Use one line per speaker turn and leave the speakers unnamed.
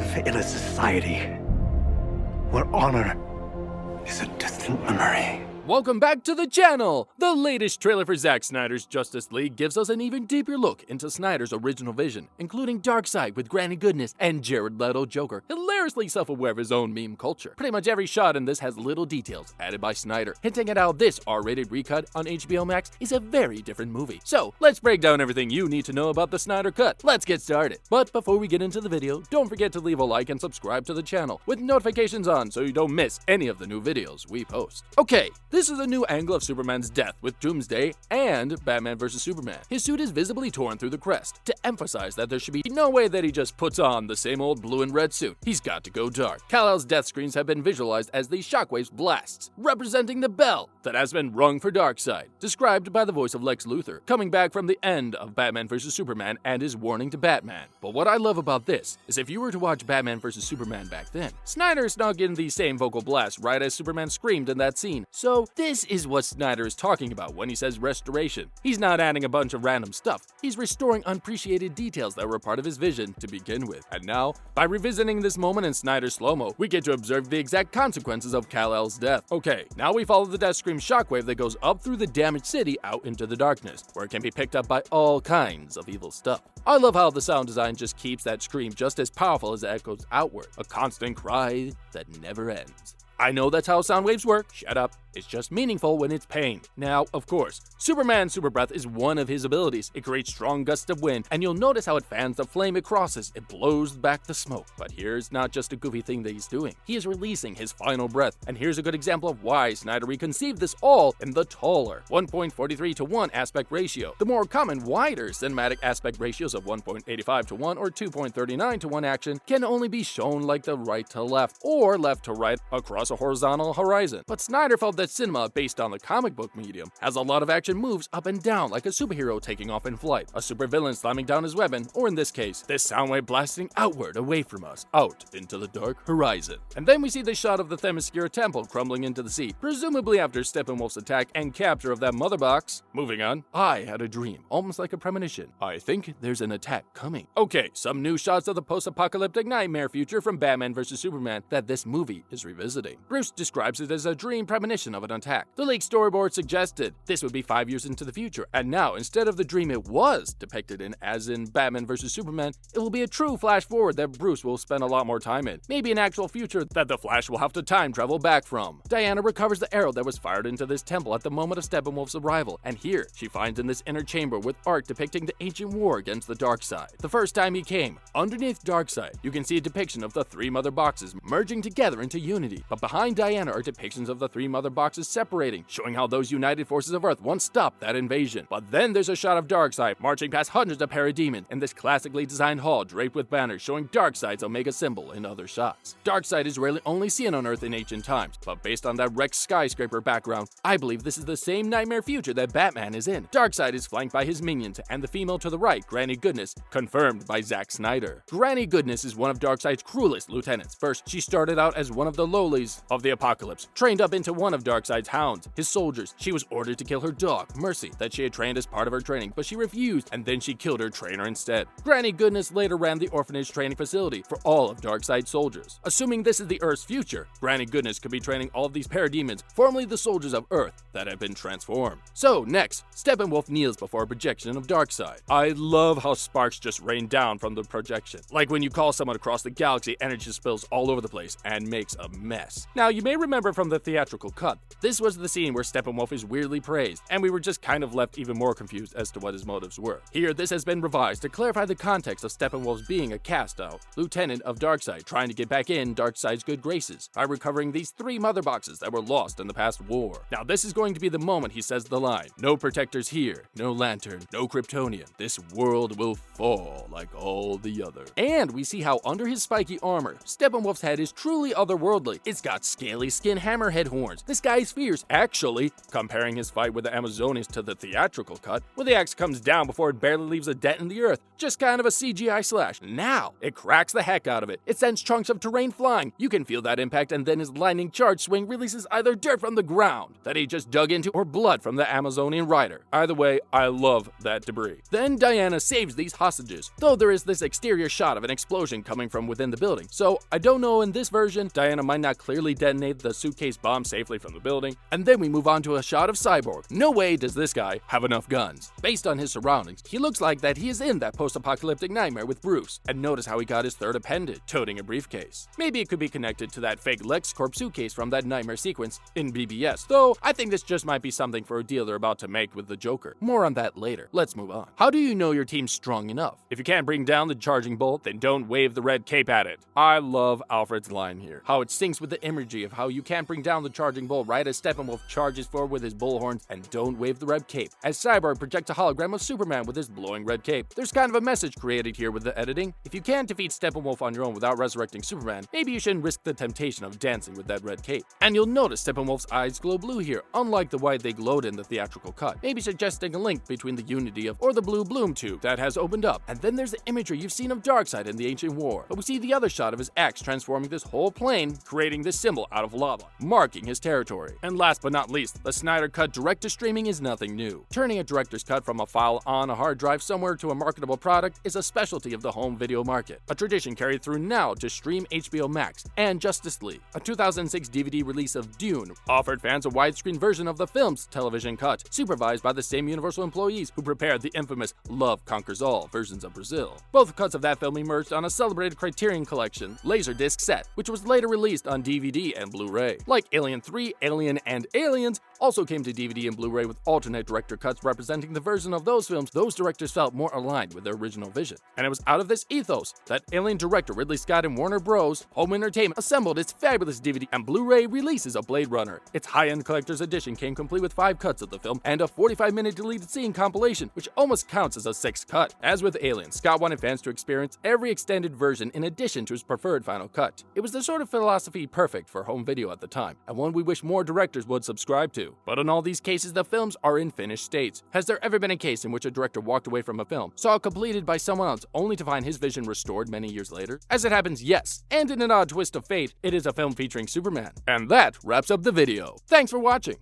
live in a society where honor is a distant memory.
Welcome back to the channel! The latest trailer for Zack Snyder's Justice League gives us an even deeper look into Snyder's original vision, including Darkseid with Granny Goodness and Jared Leto Joker, hilariously self-aware of his own meme culture. Pretty much every shot in this has little details added by Snyder, hinting at how this R-rated recut on HBO Max is a very different movie. So, let's break down everything you need to know about the Snyder Cut. Let's get started. But before we get into the video, don't forget to leave a like and subscribe to the channel with notifications on so you don't miss any of the new videos we post. Okay, this is a new angle of Superman's death with Doomsday and Batman vs. Superman. His suit is visibly torn through the crest, to emphasize that there should be no way that he just puts on the same old blue and red suit. He's got to go dark. Kal-El's death screens have been visualized as these shockwaves blasts, representing the bell that has been rung for Darkseid, described by the voice of Lex Luthor, coming back from the end of Batman vs. Superman and his warning to Batman. But what I love about this is if you were to watch Batman vs. Superman back then, Snyder is not getting the same vocal blast right as Superman screamed in that scene. So this is what Snyder is talking about when he says restoration. He's not adding a bunch of random stuff. He's restoring unappreciated details that were part of his vision to begin with. And now, by revisiting this moment in Snyder's slow-mo, we get to observe the exact consequences of Kal-El's death. Okay, now we follow the Death Scream shockwave that goes up through the damaged city out into the darkness, where it can be picked up by all kinds of evil stuff. I love how the sound design just keeps that scream just as powerful as it echoes outward, a constant cry that never ends. I know that's how sound waves work. Shut up. It's just meaningful when it's pain. Now, of course, Superman's super breath is one of his abilities. It creates strong gusts of wind, and you'll notice how it fans the flame it crosses. It blows back the smoke. But here's not just a goofy thing that he's doing. He is releasing his final breath, and here's a good example of why Snyder reconceived this all in the taller 1.43 to 1 aspect ratio. The more common, wider cinematic aspect ratios of 1.85 to 1 or 2.39 to 1 action can only be shown like the right to left or left to right across a horizontal horizon. But Snyder felt that cinema, based on the comic book medium, has a lot of action moves up and down like a superhero taking off in flight, a supervillain slamming down his weapon, or in this case, this sound wave blasting outward away from us, out into the dark horizon. And then we see the shot of the Themyscira temple crumbling into the sea, presumably after Steppenwolf's attack and capture of that mother box. Moving on, I had a dream, almost like a premonition. I think there's an attack coming. Okay, some new shots of the post-apocalyptic nightmare future from Batman vs. Superman that this movie is revisiting. Bruce describes it as a dream premonition of an attack. The leaked storyboard suggested this would be 5 years into the future, and now instead of the dream it was depicted in, as in Batman vs. Superman, it will be a true flash forward that Bruce will spend a lot more time in. Maybe an actual future that the Flash will have to time travel back from. Diana recovers the arrow that was fired into this temple at the moment of Steppenwolf's arrival, and here she finds in this inner chamber with art depicting the ancient war against the Darkseid. The first time he came, underneath Darkseid, you can see a depiction of the three mother boxes merging together into unity, but behind Diana are depictions of the three mother boxes separating, showing how those united forces of Earth once stopped that invasion. But then there's a shot of Darkseid marching past hundreds of parademons in this classically designed hall draped with banners showing Darkseid's Omega symbol in other shots. Darkseid is rarely only seen on Earth in ancient times, but based on that wrecked skyscraper background, I believe this is the same nightmare future that Batman is in. Darkseid is flanked by his minions and the female to the right, Granny Goodness, confirmed by Zack Snyder. Granny Goodness is one of Darkseid's cruelest lieutenants. First, she started out as one of the lowlies of the apocalypse, trained up into one of Darkseid's hounds, his soldiers. She was ordered to kill her dog, Mercy, that she had trained as part of her training, but she refused, and then she killed her trainer instead. Granny Goodness later ran the orphanage training facility for all of Darkseid's soldiers. Assuming this is the Earth's future, Granny Goodness could be training all of these parademons, formerly the soldiers of Earth, that have been transformed. So next, Steppenwolf kneels before a projection of Darkseid. I love how sparks just rain down from the projection. Like when you call someone across the galaxy, energy spills all over the place and makes a mess. Now, you may remember from the theatrical cut, this was the scene where Steppenwolf is weirdly praised, and we were just kind of left even more confused as to what his motives were. Here, this has been revised to clarify the context of Steppenwolf's being a cast-out lieutenant of Darkseid, trying to get back in Darkseid's good graces by recovering these three mother boxes that were lost in the past war. Now, this is going to be the moment he says the line, "No protectors here, no lantern, no Kryptonian. This world will fall like all the other." And we see how under his spiky armor, Steppenwolf's head is truly otherworldly. It's got scaly skin hammerhead horns. This guy guy is fierce, actually, comparing his fight with the Amazonians to the theatrical cut, where the axe comes down before it barely leaves a dent in the earth. Just kind of a CGI slash. Now, it cracks the heck out of it. It sends chunks of terrain flying. You can feel that impact, and then his lightning charge swing releases either dirt from the ground that he just dug into or blood from the Amazonian rider. Either way, I love that debris. Then Diana saves these hostages, though there is this exterior shot of an explosion coming from within the building. So I don't know, in this version, Diana might not clearly detonate the suitcase bomb safely from the building. And then we move on to a shot of Cyborg. No way does this guy have enough guns. Based on his surroundings, he looks like that he is in that post-apocalyptic nightmare with Bruce. And notice how he got his third appendage, toting a briefcase. Maybe it could be connected to that fake LexCorp suitcase from that nightmare sequence in BBS, though I think this just might be something for a deal they're about to make with the Joker. More on that later. Let's move on. How do you know your team's strong enough? If you can't bring down the charging bolt, then don't wave the red cape at it. I love Alfred's line here. How it syncs with the imagery of how you can't bring down the charging bolt right as Steppenwolf charges forward with his bullhorns, and don't wave the red cape as Cyborg projects a hologram of Superman with his blowing red cape. There's kind of a message created here with the editing. If you can't defeat Steppenwolf on your own without resurrecting Superman, maybe you shouldn't risk the temptation of dancing with that red cape. And you'll notice Steppenwolf's eyes glow blue here, unlike the white they glowed in the theatrical cut, maybe suggesting a link between the unity of or the blue bloom tube that has opened up. And then there's the imagery you've seen of Darkseid in the Ancient War, but we see the other shot of his axe transforming this whole plane, creating this symbol out of lava, marking his territory. And last but not least, the Snyder Cut direct-to-streaming is nothing new. Turning a director's cut from a file on a hard drive somewhere to a marketable product is a specialty of the home video market, a tradition carried through now to stream HBO Max and Justice League. A 2006 DVD release of Dune offered fans a widescreen version of the film's television cut, supervised by the same Universal employees who prepared the infamous Love Conquers All versions of Brazil. Both cuts of that film emerged on a celebrated Criterion Collection Laserdisc set, which was later released on DVD and Blu-ray. Like Alien 3, Alien, and Aliens also came to DVD and Blu-ray with alternate director cuts representing the version of those films those directors felt more aligned with their original vision. And it was out of this ethos that Alien director Ridley Scott and Warner Bros. Home Entertainment assembled its fabulous DVD and Blu-ray releases of Blade Runner. Its high-end collector's edition came complete with 5 cuts of the film and a 45-minute deleted scene compilation, which almost counts as a 6th cut. As with Alien, Scott wanted fans to experience every extended version in addition to his preferred final cut. It was the sort of philosophy perfect for home video at the time, and one we wish more directors would subscribe to. But in all these cases, the films are in finished states. Has there ever been a case in which a director walked away from a film, saw it completed by someone else, only to find his vision restored many years later? As it happens, yes. And in an odd twist of fate, it is a film featuring Superman. And that wraps up the video. Thanks for watching.